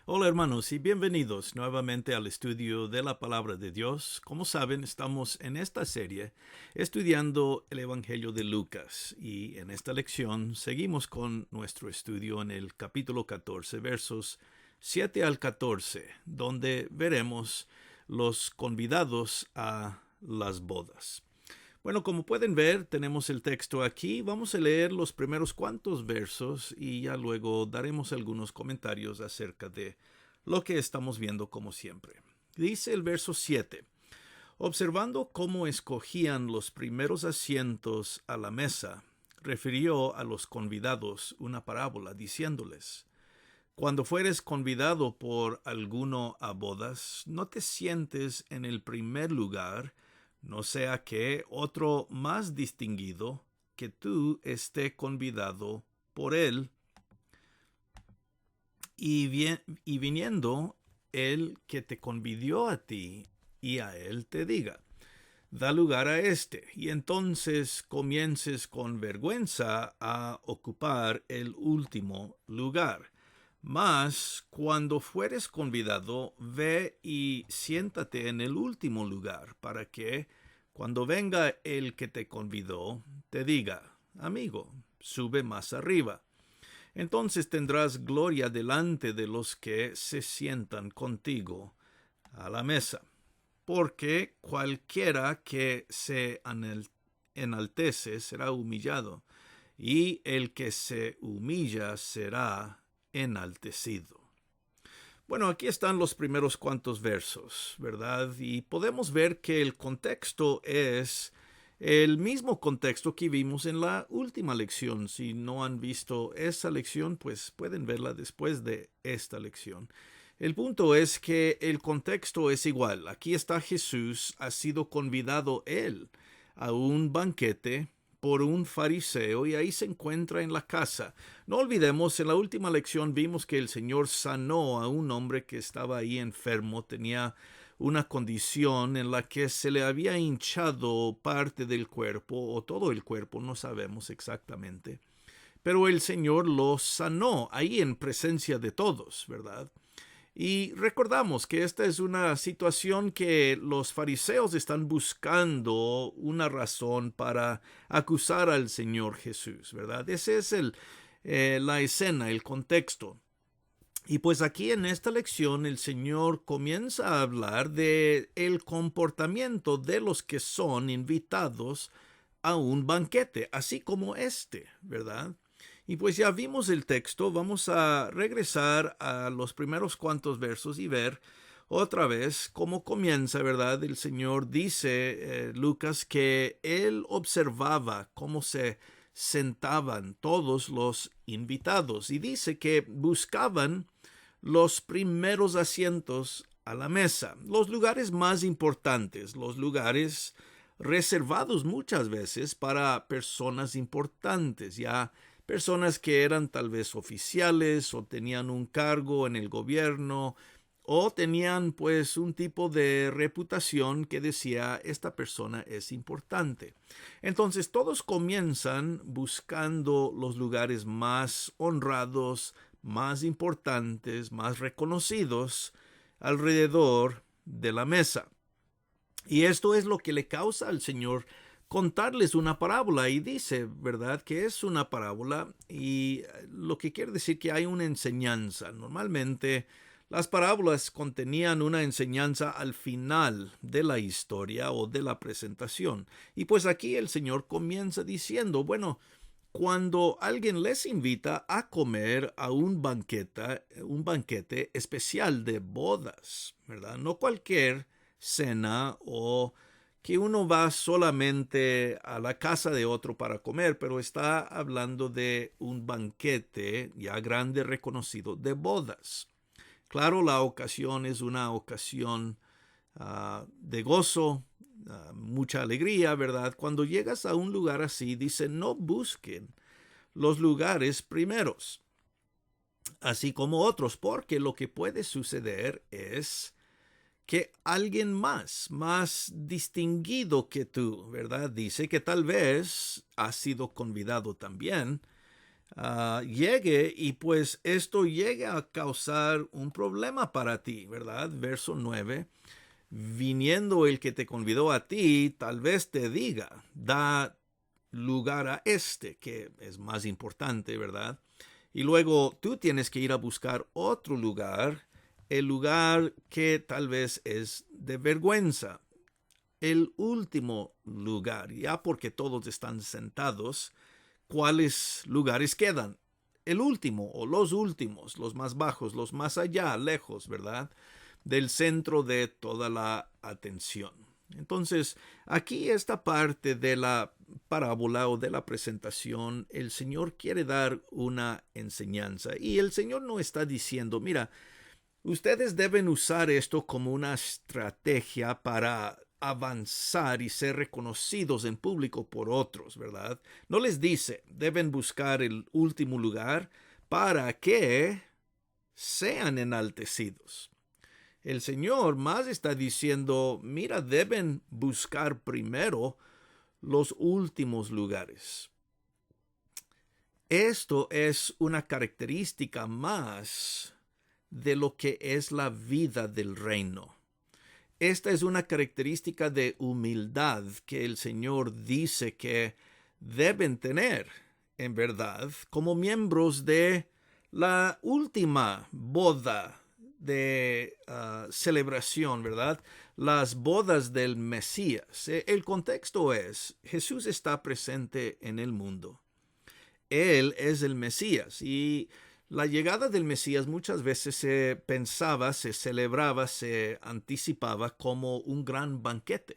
Hola hermanos y bienvenidos nuevamente al estudio de la palabra de Dios. Como saben, estamos en esta serie estudiando el Evangelio de Lucas y en esta lección seguimos con nuestro estudio en el capítulo 14, versos 7 al 14, donde veremos los convidados a las bodas. Bueno, como pueden ver, tenemos el texto aquí. Vamos a leer los primeros cuantos versos y ya luego daremos algunos comentarios acerca de lo que estamos viendo como siempre. Dice el verso 7. Observando cómo escogían los primeros asientos a la mesa, refirió a los convidados una parábola, diciéndoles: Cuando fueres convidado por alguno a bodas, no te sientes en el primer lugar, no sea que otro más distinguido que tú esté convidado por él, y viniendo el que te convidió a ti y a él te diga: da lugar a este, y entonces comiences con vergüenza a ocupar el último lugar. Mas cuando fueres convidado, ve y siéntate en el último lugar, para que, cuando venga el que te convidó, te diga: amigo, sube más arriba. Entonces tendrás gloria delante de los que se sientan contigo a la mesa. Porque cualquiera que se enaltece será humillado, y el que se humilla será enaltecido. Bueno, aquí están los primeros cuantos versos, ¿verdad? Y podemos ver que el contexto es el mismo contexto que vimos en la última lección. Si no han visto esa lección, pues pueden verla después de esta lección. El punto es que el contexto es igual. Aquí está Jesús, ha sido convidado él a un banquete por un fariseo y ahí se encuentra en la casa. No olvidemos, en la última lección vimos que el Señor sanó a un hombre que estaba ahí enfermo, tenía una condición en la que se le había hinchado parte del cuerpo o todo el cuerpo, no sabemos exactamente. Pero el Señor lo sanó ahí en presencia de todos, ¿verdad? Y recordamos que esta es una situación que los fariseos están buscando una razón para acusar al Señor Jesús, ¿verdad? Ese es la escena, el contexto. Y pues aquí en esta lección el Señor comienza a hablar de el comportamiento de los que son invitados a un banquete, así como este, ¿verdad? Y pues ya vimos el texto, vamos a regresar a los primeros cuantos versos y ver otra vez cómo comienza, ¿verdad? El Señor dice, Lucas, que él observaba cómo se sentaban todos los invitados y dice que buscaban los primeros asientos a la mesa, los lugares más importantes, los lugares reservados muchas veces para personas importantes, ya personas que eran tal vez oficiales o tenían un cargo en el gobierno o tenían pues un tipo de reputación que decía: esta persona es importante. Entonces todos comienzan buscando los lugares más honrados, más importantes, más reconocidos alrededor de la mesa. Y esto es lo que le causa al Señor contarles una parábola, y dice, ¿verdad?, que es una parábola, y lo que quiere decir que hay una enseñanza. Normalmente las parábolas contenían una enseñanza al final de la historia o de la presentación. Y pues aquí el Señor comienza diciendo, bueno, cuando alguien les invita a comer a un banquete especial de bodas, ¿verdad? No cualquier cena o que uno va solamente a la casa de otro para comer, pero está hablando de un banquete ya grande, reconocido, de bodas. Claro, la ocasión es una ocasión de gozo, mucha alegría, ¿verdad? Cuando llegas a un lugar así, dice: no busquen los lugares primeros, así como otros, porque lo que puede suceder es que alguien más distinguido que tú, ¿verdad? Dice que tal vez has sido convidado también llegue y pues esto llegue a causar un problema para ti, ¿verdad? Verso 9. Viniendo el que te convidó a ti, tal vez te diga, da lugar a este, que es más importante, ¿verdad? Y luego tú tienes que ir a buscar otro lugar, el lugar que tal vez es de vergüenza, el último lugar, ya porque todos están sentados, ¿cuáles lugares quedan? El último o los últimos, los más bajos, los más allá, lejos, ¿verdad? Del centro de toda la atención. Entonces, aquí esta parte de la parábola o de la presentación, el Señor quiere dar una enseñanza y el Señor no está diciendo, mira, ustedes deben usar esto como una estrategia para avanzar y ser reconocidos en público por otros, ¿verdad? No les dice, deben buscar el último lugar para que sean enaltecidos. El Señor más está diciendo, mira, deben buscar primero los últimos lugares. Esto es una característica más de lo que es la vida del reino. Esta es una característica de humildad que el Señor dice que deben tener, en verdad, como miembros de la última boda de celebración, ¿verdad? Las bodas del Mesías. El contexto es, Jesús está presente en el mundo. Él es el Mesías y la llegada del Mesías muchas veces se pensaba, se celebraba, se anticipaba como un gran banquete.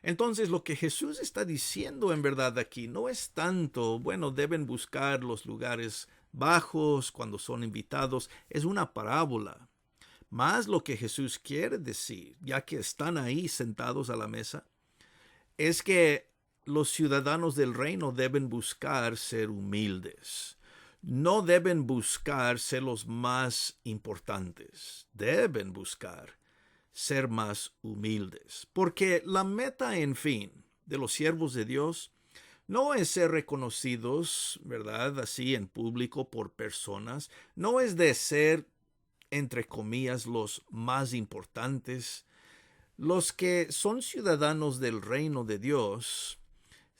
Entonces lo que Jesús está diciendo en verdad aquí no es tanto, bueno, deben buscar los lugares bajos cuando son invitados, es una parábola. Más lo que Jesús quiere decir, ya que están ahí sentados a la mesa, es que los ciudadanos del reino deben buscar ser humildes. No deben buscar ser los más importantes. Deben buscar ser más humildes. Porque la meta, en fin, de los siervos de Dios no es ser reconocidos, ¿verdad? Así en público por personas. No es de ser, entre comillas, los más importantes. Los que son ciudadanos del reino de Dios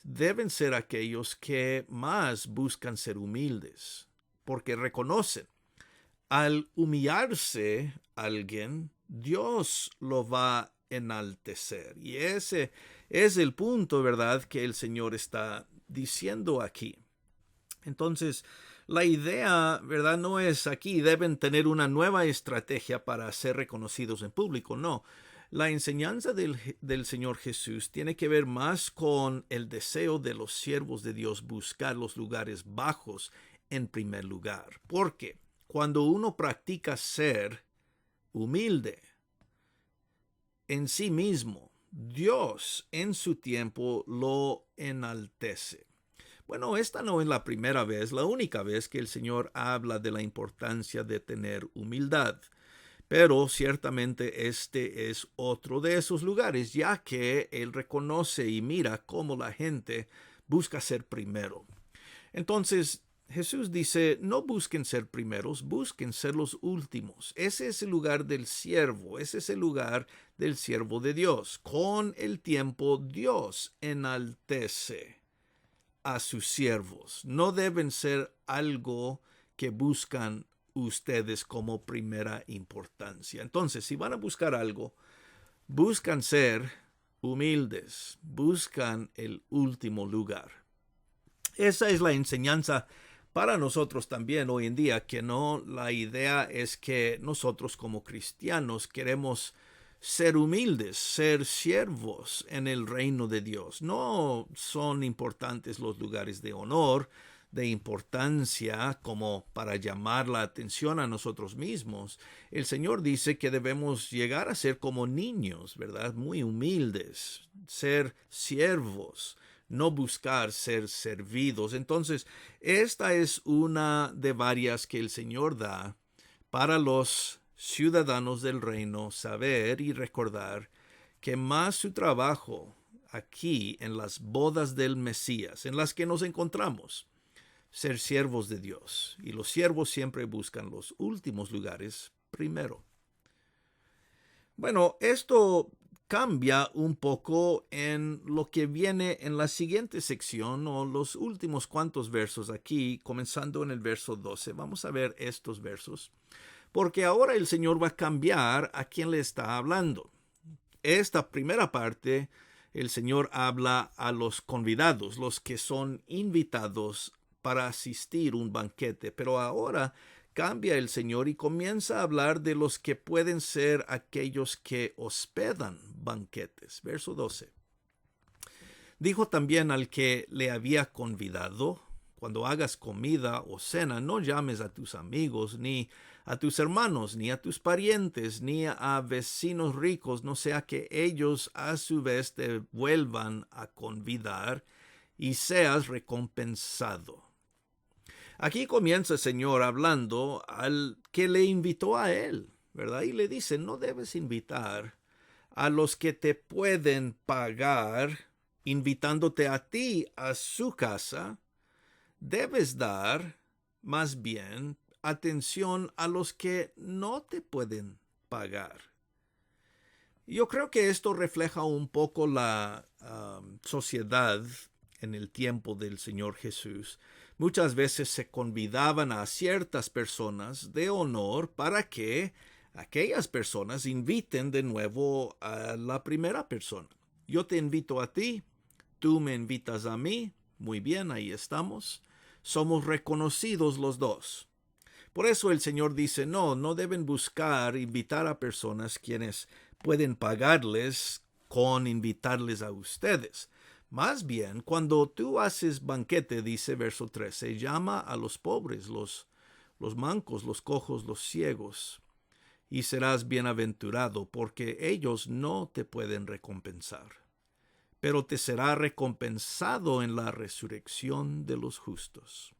deben ser aquellos que más buscan ser humildes, porque reconocen, al humillarse alguien, Dios lo va a enaltecer. Y ese es el punto, ¿verdad?, que el Señor está diciendo aquí. Entonces, la idea, ¿verdad?, no es aquí, deben tener una nueva estrategia para ser reconocidos en público, no. La enseñanza del Señor Jesús tiene que ver más con el deseo de los siervos de Dios buscar los lugares bajos en primer lugar. Porque cuando uno practica ser humilde en sí mismo, Dios en su tiempo lo enaltece. Bueno, esta no es la primera vez, la única vez que el Señor habla de la importancia de tener humildad. Pero ciertamente este es otro de esos lugares, ya que Él reconoce y mira cómo la gente busca ser primero. Entonces, Jesús dice, no busquen ser primeros, busquen ser los últimos. Ese es el lugar del siervo, ese es el lugar del siervo de Dios. Con el tiempo, Dios enaltece a sus siervos. No deben ser algo que buscan ustedes como primera importancia. Entonces, si van a buscar algo, buscan ser humildes, buscan el último lugar. Esa es la enseñanza para nosotros también hoy en día, que no, la idea es que nosotros como cristianos queremos ser humildes, ser siervos en el reino de Dios. No son importantes los lugares de honor, de importancia como para llamar la atención a nosotros mismos. El Señor dice que debemos llegar a ser como niños, ¿verdad? Muy humildes, ser siervos, no buscar ser servidos. Entonces, esta es una de varias que el Señor da para los ciudadanos del reino saber y recordar que más su trabajo aquí en las bodas del Mesías, en las que nos encontramos, ser siervos de Dios. Y los siervos siempre buscan los últimos lugares primero. Bueno, esto cambia un poco en lo que viene en la siguiente sección o los últimos cuantos versos aquí, comenzando en el verso 12. Vamos a ver estos versos, porque ahora el Señor va a cambiar a quien le está hablando. Esta primera parte, el Señor habla a los convidados, los que son invitados para asistir a un banquete, pero ahora cambia el Señor y comienza a hablar de los que pueden ser aquellos que hospedan banquetes. Verso 12. Dijo también al que le había convidado: cuando hagas comida o cena, no llames a tus amigos, ni a tus hermanos, ni a tus parientes, ni a vecinos ricos, no sea que ellos a su vez te vuelvan a convidar y seas recompensado. Aquí comienza el Señor hablando al que le invitó a él, ¿verdad? Y le dice: no debes invitar a los que te pueden pagar invitándote a ti a su casa. Debes dar más bien atención a los que no te pueden pagar. Yo creo que esto refleja un poco la sociedad en el tiempo del Señor Jesús. Muchas veces se convidaban a ciertas personas de honor para que aquellas personas inviten de nuevo a la primera persona. Yo te invito a ti, tú me invitas a mí, muy bien, ahí estamos. Somos reconocidos los dos. Por eso el Señor dice: no deben buscar invitar a personas quienes pueden pagarles con invitarles a ustedes. Más bien, cuando tú haces banquete, dice verso 13, llama a los pobres, los mancos, los cojos, los ciegos, y serás bienaventurado, porque ellos no te pueden recompensar, pero te será recompensado en la resurrección de los justos.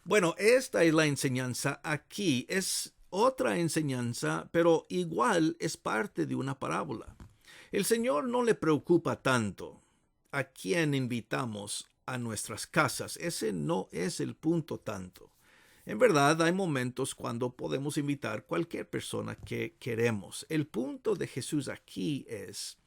Bueno, esta es la enseñanza aquí. Es otra enseñanza, pero igual es parte de una parábola. El Señor no le preocupa tanto a quién invitamos a nuestras casas. Ese no es el punto tanto. En verdad, hay momentos cuando podemos invitar cualquier persona que queremos. El punto de Jesús aquí es: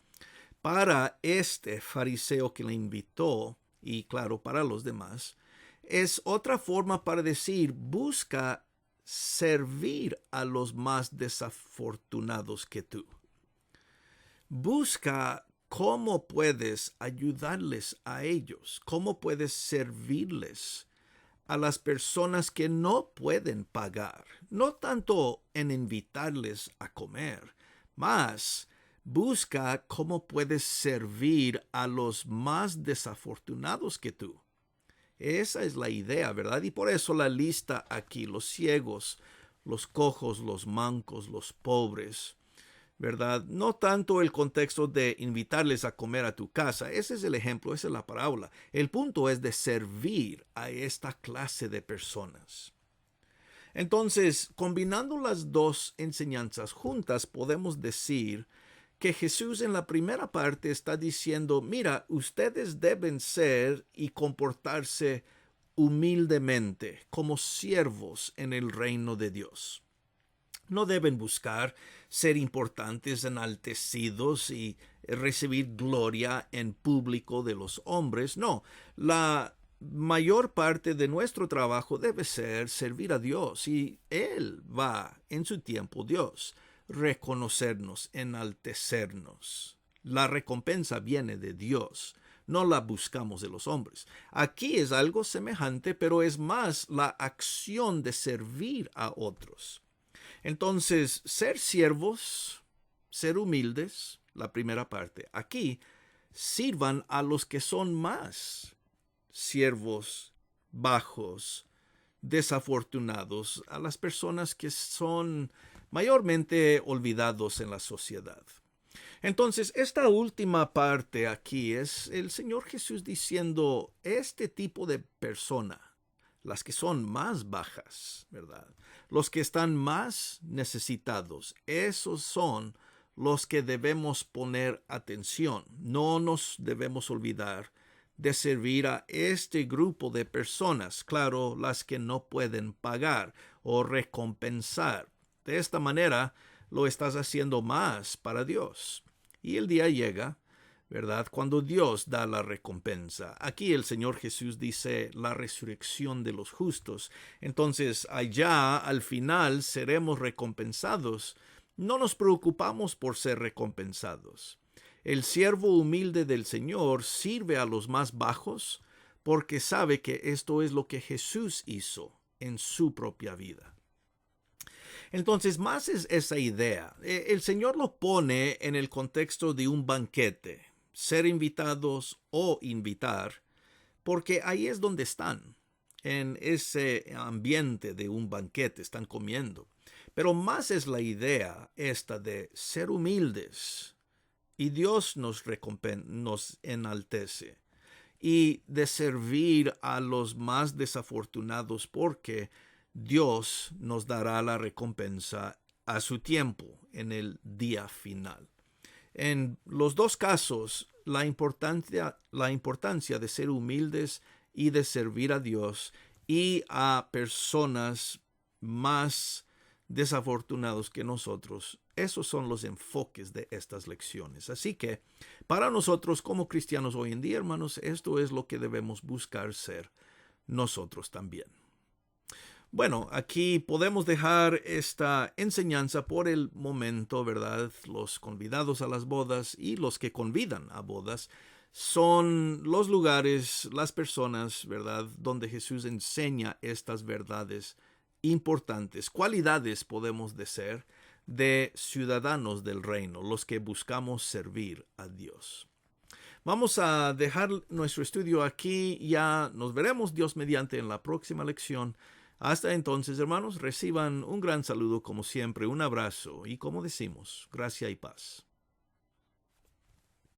para este fariseo que le invitó, y claro, para los demás, es otra forma para decir: busca servir a los más desafortunados que tú. Busca cómo puedes ayudarles a ellos, cómo puedes servirles a las personas que no pueden pagar. No tanto en invitarles a comer, más busca cómo puedes servir a los más desafortunados que tú. Esa es la idea, ¿verdad? Y por eso la lista aquí: los ciegos, los cojos, los mancos, los pobres, ¿verdad? No tanto el contexto de invitarles a comer a tu casa. Ese es el ejemplo, esa es la parábola. El punto es de servir a esta clase de personas. Entonces, combinando las dos enseñanzas juntas, podemos decir que Jesús en la primera parte está diciendo: mira, ustedes deben ser y comportarse humildemente como siervos en el reino de Dios. No deben buscar ser importantes, enaltecidos y recibir gloria en público de los hombres. No, la mayor parte de nuestro trabajo debe ser servir a Dios, y Él va en su tiempo, Dios, reconocernos, enaltecernos. La recompensa viene de Dios, no la buscamos de los hombres. Aquí es algo semejante, pero es más la acción de servir a otros. Entonces, ser siervos, ser humildes, la primera parte. Aquí, sirvan a los que son más siervos, bajos, desafortunados, a las personas que son mayormente olvidados en la sociedad. Entonces, esta última parte aquí es el Señor Jesús diciendo: este tipo de persona, las que son más bajas, ¿verdad? Los que están más necesitados, esos son los que debemos poner atención. No nos debemos olvidar de servir a este grupo de personas, claro, las que no pueden pagar o recompensar. De esta manera lo estás haciendo más para Dios. Y el día llega, ¿verdad?, cuando Dios da la recompensa. Aquí el Señor Jesús dice la resurrección de los justos. Entonces, allá al final seremos recompensados. No nos preocupamos por ser recompensados. El siervo humilde del Señor sirve a los más bajos porque sabe que esto es lo que Jesús hizo en su propia vida. Entonces, más es esa idea. El Señor lo pone en el contexto de un banquete, ser invitados o invitar, porque ahí es donde están, en ese ambiente de un banquete, están comiendo. Pero más es la idea esta de ser humildes, y Dios nos enaltece, y de servir a los más desafortunados porque Dios nos dará la recompensa a su tiempo en el día final. En los dos casos, la importancia de ser humildes y de servir a Dios y a personas más desafortunados que nosotros, esos son los enfoques de estas lecciones. Así que para nosotros como cristianos hoy en día, hermanos, esto es lo que debemos buscar ser nosotros también. Bueno, aquí podemos dejar esta enseñanza por el momento, ¿verdad? Los convidados a las bodas y los que convidan a bodas son los lugares, las personas, ¿verdad?, donde Jesús enseña estas verdades importantes, cualidades podemos decir de ciudadanos del reino, los que buscamos servir a Dios. Vamos a dejar nuestro estudio aquí, ya nos veremos Dios mediante en la próxima lección. Hasta entonces, hermanos, reciban un gran saludo como siempre, un abrazo y como decimos, gracia y paz.